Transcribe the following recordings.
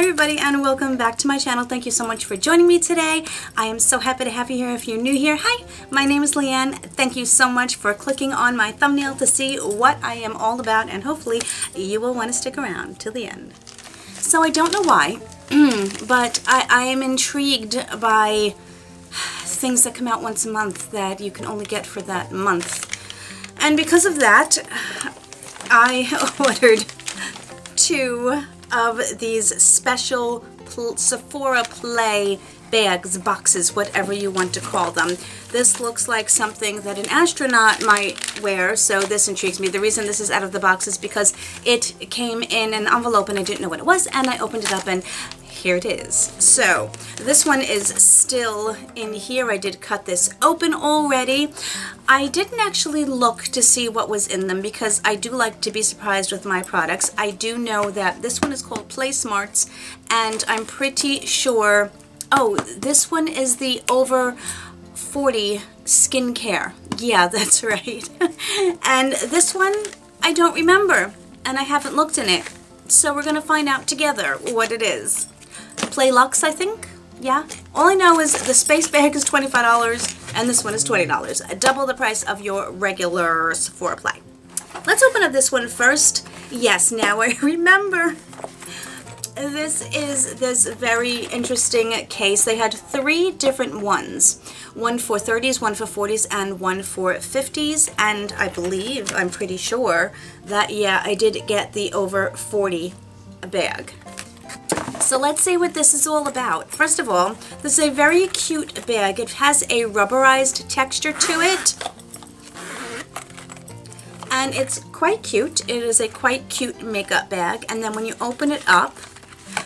everybody, and welcome back to my channel. Thank you so much for joining me today. I am so happy to have you here. If you're new here, hi, my name is Leanne. Thank you so much for clicking on my thumbnail to see what I am all about, and hopefully you will want to stick around till the end. So I don't know why, but I am intrigued by things that come out once a month that you can only get for that month. And because of that, I ordered 2 of these special Sephora Play bags, boxes, whatever you want to call them. This looks like something that an astronaut might wear, so this intrigues me. The reason this is out of the box is because it came in an envelope and I didn't know what it was, and I opened it up and here it is. So this one is still in here. I did cut this open already. I didn't actually look to see what was in them because I do like to be surprised with my products. I do know that this one is called Play Smarts, and I'm pretty sure, oh, this one is the over 40 skincare. Yeah, that's right. And this one I don't remember, and I haven't looked in it. So we're gonna find out together what it is. Play Luxe, I think. Yeah. All I know is the space bag is $25 and this one is $20. Double the price of your regular Sephora Play. Let's open up this one first. Yes, now I remember. This is this very interesting case. They had 3 different ones. One for 30s, one for 40s, and one for 50s. And I believe, I'm pretty sure that, yeah, I did get the over 40 bag. So let's see what this is all about. First of all, this is a very cute bag. It has a rubberized texture to it. And it's quite cute. It is a quite cute makeup bag. And then when you open it up,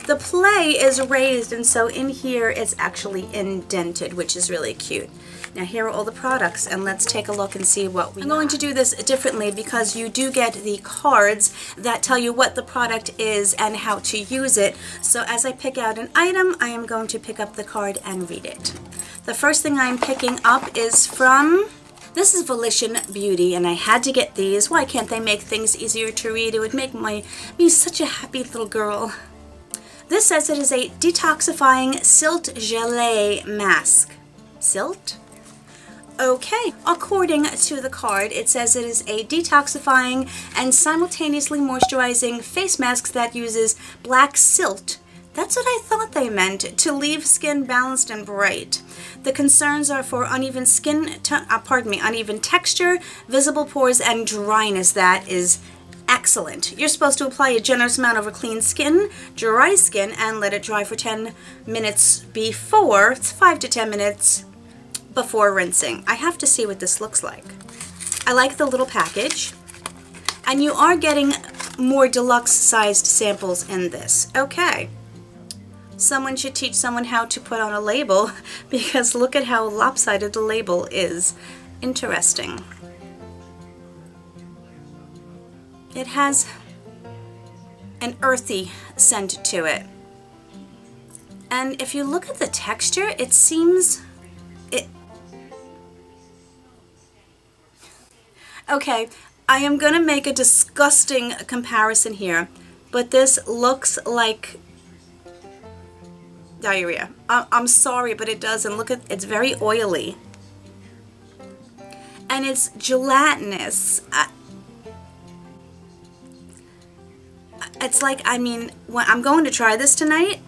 the play is raised, and so in here it's actually indented, which is really cute. Now here are all the products, and let's take a look and see what we got. I'm going to do this differently because you do get the cards that tell you what the product is and how to use it. So as I pick out an item, I am going to pick up the card and read it. The first thing I'm picking up is from, this is Volition Beauty, and I had to get these. Why can't they make things easier to read? It would make me such a happy little girl. This says it is a detoxifying silt gelée mask. Silt? Okay. According to the card, it says it is a detoxifying and simultaneously moisturizing face mask that uses black silt. That's what I thought they meant, to leave skin balanced and bright. The concerns are for uneven uneven texture, visible pores, and dryness. That is excellent. You're supposed to apply a generous amount over clean skin, dry skin, and let it dry for 10 minutes before, it's 5 to 10 minutes before rinsing. I have to see what this looks like. I like the little package, and you are getting more deluxe sized samples in this. Okay. Someone should teach someone how to put on a label because look at how lopsided the label is. Interesting. It has an earthy scent to it. And if you look at the texture, it seems... Okay, I am going to make a disgusting comparison here, but this looks like diarrhea. I'm sorry, but it does, and look at, it's very oily. And it's gelatinous. It's like, I mean, I'm going to try this tonight,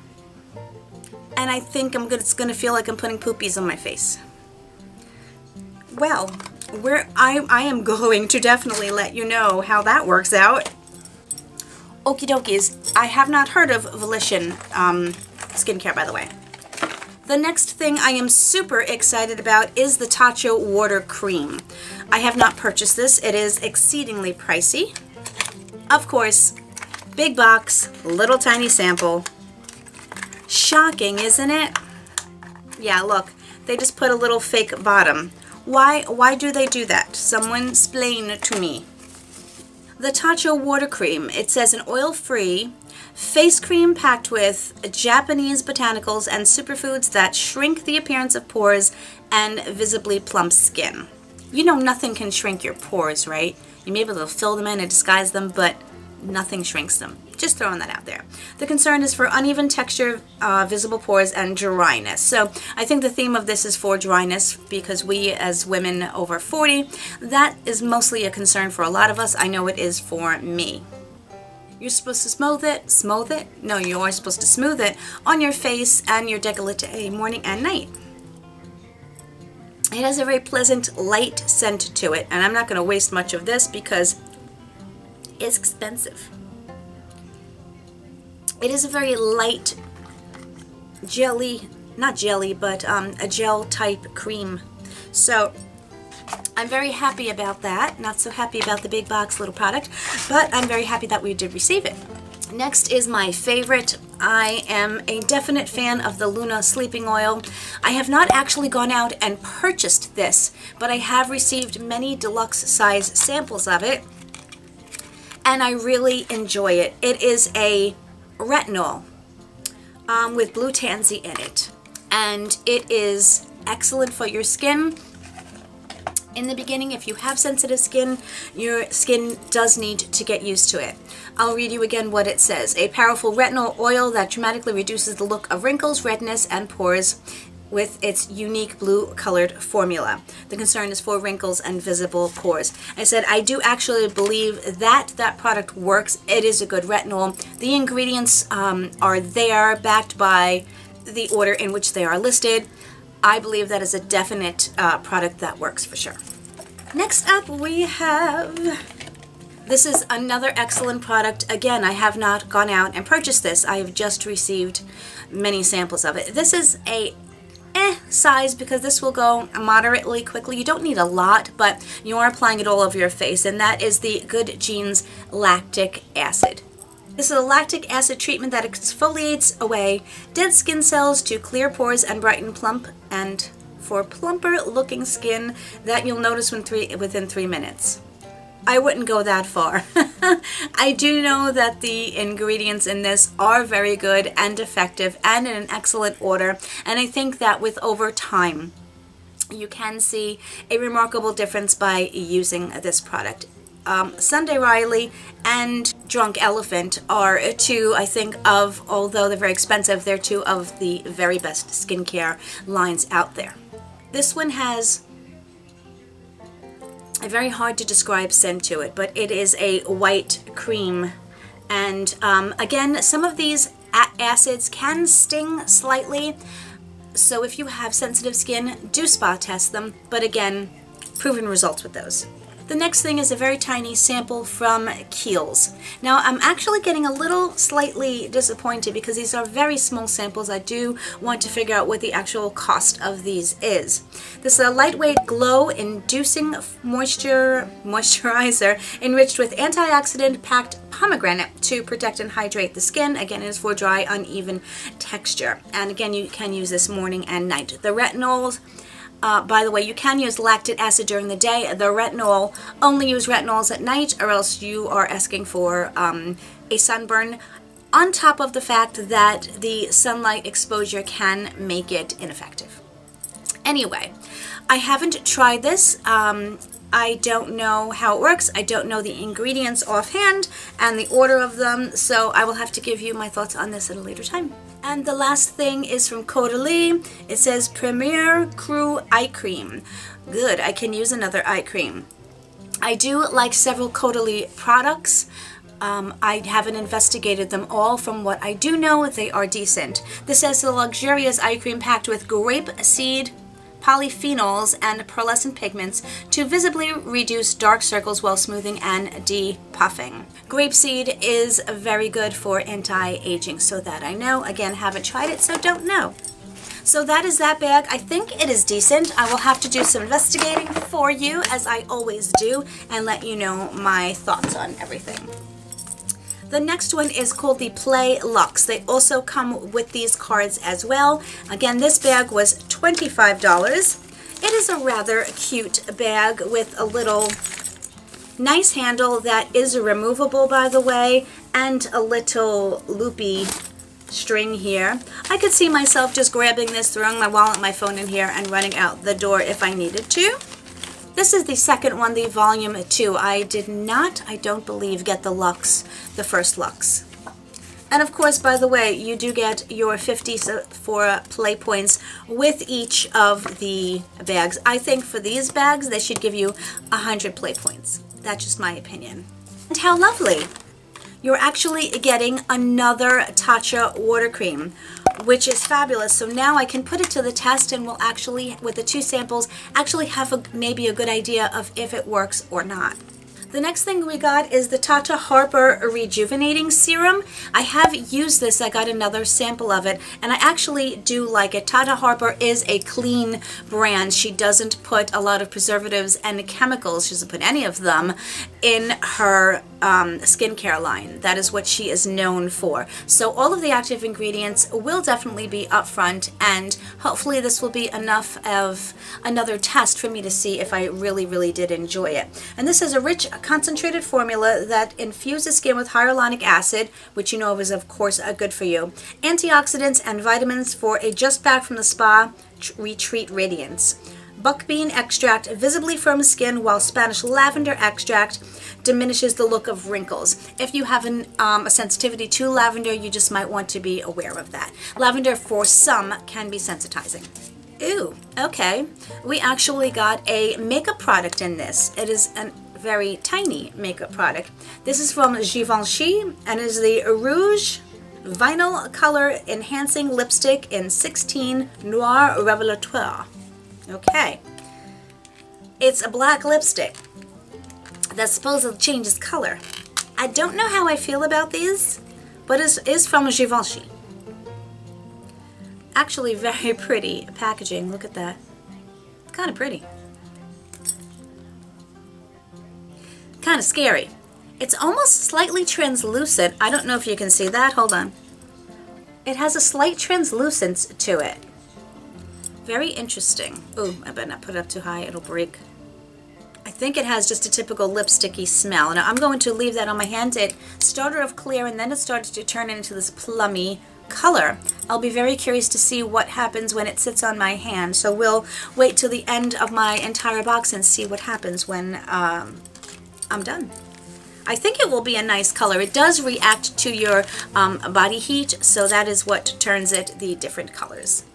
and I think it's going to feel like I'm putting poopies on my face. Well, I am going to definitely let you know how that works out. Okie dokies. I have not heard of Volition skincare, by the way. The next thing I am super excited about is the Tatcha Water Cream. I have not purchased this. It is exceedingly pricey. Of course, big box, little tiny sample. Shocking, isn't it? Yeah, look, they just put a little fake bottom. Why do they do that? Someone explain to me. The Tatcha Water Cream. It says an oil-free face cream packed with Japanese botanicals and superfoods that shrink the appearance of pores and visibly plump skin. You know nothing can shrink your pores, right? You may be able to fill them in and disguise them, but nothing shrinks them. Just throwing that out there. The concern is for uneven texture, visible pores, and dryness. So I think the theme of this is for dryness, because we as women over 40, that is mostly a concern for a lot of us. I know it is for me. You're supposed to smooth it? No, you are supposed to smooth it on your face and your décolleté morning and night. It has a very pleasant, light scent to it, and I'm not going to waste much of this because it's expensive. It is a very light jelly, not jelly, but a gel type cream. So I'm very happy about that. Not so happy about the big box little product, but I'm very happy that we did receive it. Next is my favorite. I am a definite fan of the Luna Sleeping Oil. I have not actually gone out and purchased this, but I have received many deluxe size samples of it, and I really enjoy it. It is a retinol with blue tansy in it, and it is excellent for your skin. In the beginning, if you have sensitive skin, your skin does need to get used to it. I'll read you again what it says. A powerful retinol oil that dramatically reduces the look of wrinkles, redness, and pores with its unique blue colored formula. The concern is for wrinkles and visible pores. I said I do actually believe that that product works. It is a good retinol. The ingredients are there, backed by the order in which they are listed. I believe that is a definite product that works for sure. Next up we have, this is another excellent product. Again, I have not gone out and purchased this. I have just received many samples of it. This is a size because this will go moderately quickly. You don't need a lot, but you are applying it all over your face, and that is the Good Genes Lactic Acid. This is a lactic acid treatment that exfoliates away dead skin cells to clear pores and brighten plump, and for plumper looking skin that you'll notice within 3 minutes. I wouldn't go that far. I do know that the ingredients in this are very good and effective and in an excellent order, and I think that with over time you can see a remarkable difference by using this product. Sunday Riley and Drunk Elephant are two, I think, of, although they're very expensive, they're two of the very best skincare lines out there. This one has a very hard to describe scent to it, but it is a white cream, and again, some of these acids can sting slightly, so if you have sensitive skin, do spot test them, but again, proven results with those. The next thing is a very tiny sample from Kiehl's. Now I'm actually getting a little slightly disappointed because these are very small samples. I do want to figure out what the actual cost of these is. This is a lightweight glow-inducing moisturizer enriched with antioxidant-packed pomegranate to protect and hydrate the skin. Again, it is for dry, uneven texture. And again, you can use this morning and night. The retinols, by the way, you can use lactic acid during the day. The retinol, only use retinols at night, or else you are asking for a sunburn, on top of the fact that the sunlight exposure can make it ineffective. Anyway, I haven't tried this. I don't know how it works. I don't know the ingredients offhand and the order of them, so I will have to give you my thoughts on this at a later time. And the last thing is from Caudalie. It says Premier Crew Eye Cream. Good, I can use another eye cream. I do like several Caudalie products. I haven't investigated them all. From what I do know, they are decent. This says a luxurious eye cream packed with grape seed, polyphenols, and pearlescent pigments to visibly reduce dark circles while smoothing and depuffing. Grapeseed is very good for anti-aging, so that I know. Again, haven't tried it, so don't know. So that is that bag. I think it is decent. I will have to do some investigating for you, as I always do, and let you know my thoughts on everything. The next one is called the Play Luxe. They also come with these cards as well. Again, this bag was $25. It is a rather cute bag with a little nice handle that is removable, by the way, and a little loopy string here. I could see myself just grabbing this, throwing my wallet and my phone in here, and running out the door if I needed to. This is the second one, the volume 2. I did not, I don't believe, get the Luxe, the first Luxe. And of course, by the way, you do get your 50 Sephora play points with each of the bags. I think for these bags, they should give you 100 play points. That's just my opinion. And how lovely! You're actually getting another Tatcha water cream, which is fabulous. So now I can put it to the test and we'll actually, with the 2 samples, actually have maybe a good idea of if it works or not. The next thing we got is the Tata Harper Rejuvenating Serum. I have used this, I got another sample of it, and I actually do like it. Tata Harper is a clean brand. She doesn't put a lot of preservatives and chemicals, she doesn't put any of them, in her skincare line. That is what she is known for. So all of the active ingredients will definitely be up front, and hopefully this will be enough of another test for me to see if I really, really did enjoy it. And this is a rich concentrated formula that infuses skin with hyaluronic acid, which you know is of course good for you, antioxidants and vitamins for a just back from the spa retreat radiance. Buckbean extract visibly firms skin, while Spanish lavender extract diminishes the look of wrinkles. If you have a sensitivity to lavender, you just might want to be aware of that. Lavender for some can be sensitizing. Ooh, okay. We actually got a makeup product in this. It is a very tiny makeup product. This is from Givenchy and is the Rouge Vinyl Color Enhancing Lipstick in 16 Noir Revelatoire. Okay. It's a black lipstick that supposedly changes color. I don't know how I feel about these, but it is from Givenchy. Actually very pretty packaging. Look at that. It's kind of pretty. Kind of scary. It's almost slightly translucent. I don't know if you can see that. Hold on. It has a slight translucence to it. Very interesting. Ooh, I better not put it up too high. It'll break. I think it has just a typical lipsticky smell. Now I'm going to leave that on my hand. It started off clear and then it started to turn into this plummy color. I'll be very curious to see what happens when it sits on my hand. So we'll wait till the end of my entire box and see what happens when I'm done. I think it will be a nice color. It does react to your body heat, so that is what turns it the different colors.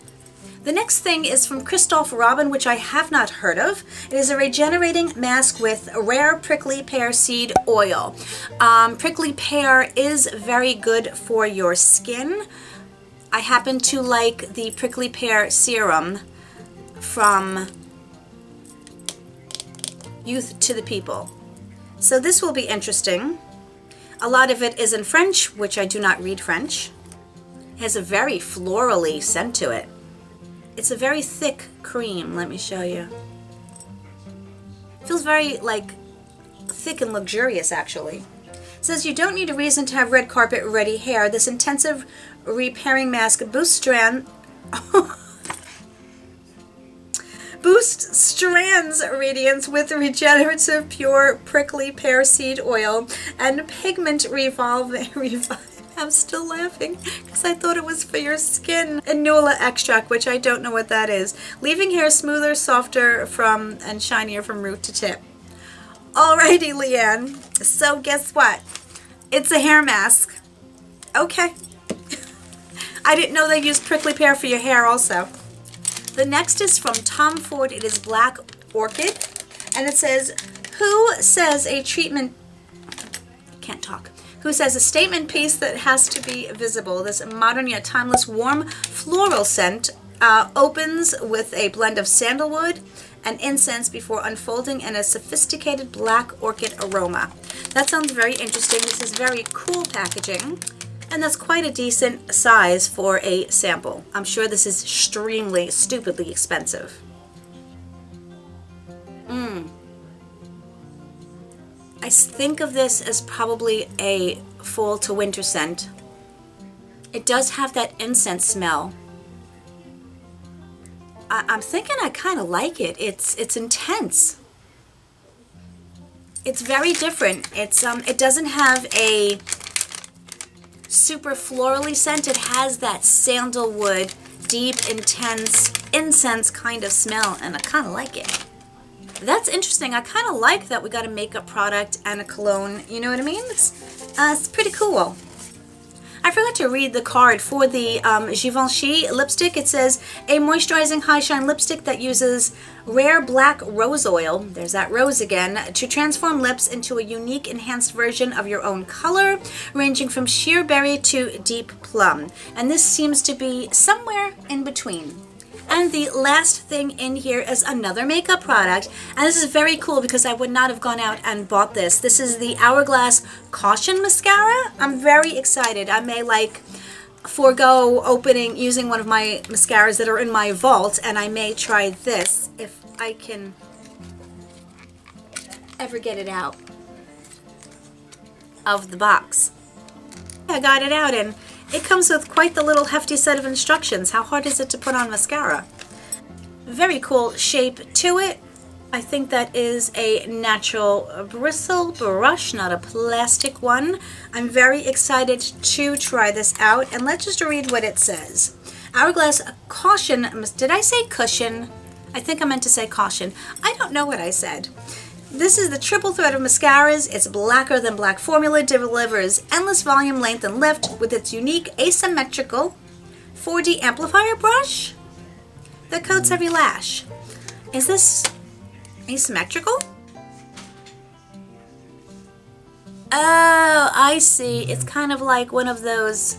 The next thing is from Christophe Robin, which I have not heard of. It is a regenerating mask with rare prickly pear seed oil. Prickly pear is very good for your skin. I happen to like the prickly pear serum from Youth to the People. So this will be interesting. A lot of it is in French, which I do not read French. It has a very florally scent to it. It's a very thick cream. Let me show you. It feels very like thick and luxurious actually. It says you don't need a reason to have red carpet ready hair. This intensive repairing mask boosts strands radiance with regenerative pure prickly pear seed oil and pigment revolving. I'm still laughing because I thought it was for your skin. Inula extract, which I don't know what that is. Leaving hair smoother, softer and shinier from root to tip. Alrighty, Leanne. So guess what? It's a hair mask. Okay. I didn't know they used prickly pear for your hair also. The next is from Tom Ford. It is Black Orchid. And it says, who says a treatment... Can't talk. Who says a statement piece that has to be visible. This modern yet timeless warm floral scent opens with a blend of sandalwood and incense before unfolding in a sophisticated black orchid aroma. That sounds very interesting. This is very cool packaging. And that's quite a decent size for a sample. I'm sure this is extremely, stupidly expensive. I think of this as probably a fall to winter scent. It does have that incense smell. I'm thinking I kind of like it. It's intense. It's very different. It doesn't have a super florally scent. It has that sandalwood, deep, intense incense kind of smell, and I kind of like it. That's interesting. I kind of like that we got a makeup product and a cologne. You know what I mean? It's pretty cool. I forgot to read the card for the Givenchy lipstick. It says, a moisturizing high shine lipstick that uses rare black rose oil, there's that rose again, to transform lips into a unique enhanced version of your own color, ranging from sheer berry to deep plum. And this seems to be somewhere in between. And the last thing in here is another makeup product. And this is very cool because I would not have gone out and bought this. This is the Hourglass Caution Mascara. I'm very excited. I may like forego using one of my mascaras that are in my vault, and I may try this if I can ever get it out of the box. I got it out, and it comes with quite the little hefty set of instructions. How hard is it to put on mascara? Very cool shape to it. I think that is a natural bristle brush, not a plastic one. I'm very excited to try this out, and let's just read what it says. Hourglass Caution, did I say cushion? I think I meant to say caution. I don't know what I said. This is the triple thread of mascaras. It's blacker than black formula, delivers endless volume, length, and lift with its unique asymmetrical 4D amplifier brush that coats every lash. Is this asymmetrical? Oh, I see. It's kind of like one of those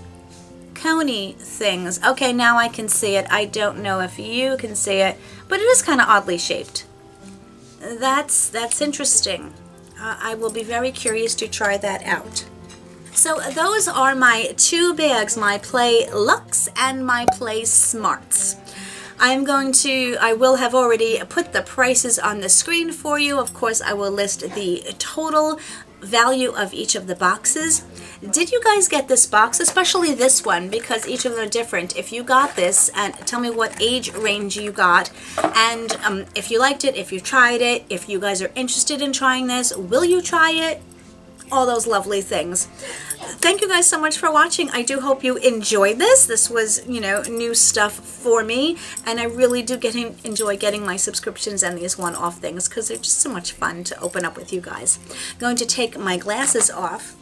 coney things. Okay, now I can see it. I don't know if you can see it, but it is kind of oddly shaped. That's interesting. I will be very curious to try that out. So those are my two bags, my Play Luxe and my Play Smarts. I will have already put the prices on the screen for you. Of course, I will list the total value of each of the boxes. Did you guys get this box, especially this one, because each of them are different? If you got this, and tell me what age range you got, and if you liked it, if you tried it, if you guys are interested in trying this, will you try it? All those lovely things. Thank you guys so much for watching. I do hope you enjoyed this. This was, you know, new stuff for me, and I really do enjoy getting my subscriptions and these one-off things because they're just so much fun to open up with you guys. I'm going to take my glasses off.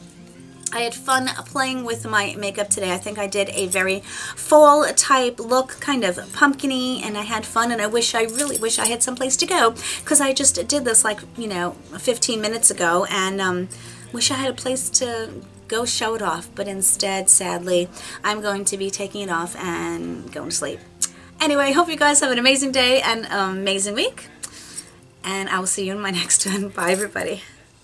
I had fun playing with my makeup today. I think I did a very fall type look, kind of pumpkin-y, and I had fun, and I really wish I had someplace to go because I just did this like, you know, 15 minutes ago, and wish I had a place to go show it off, but instead, sadly, I'm going to be taking it off and going to sleep. Anyway, I hope you guys have an amazing day and an amazing week, and I will see you in my next one. Bye, everybody.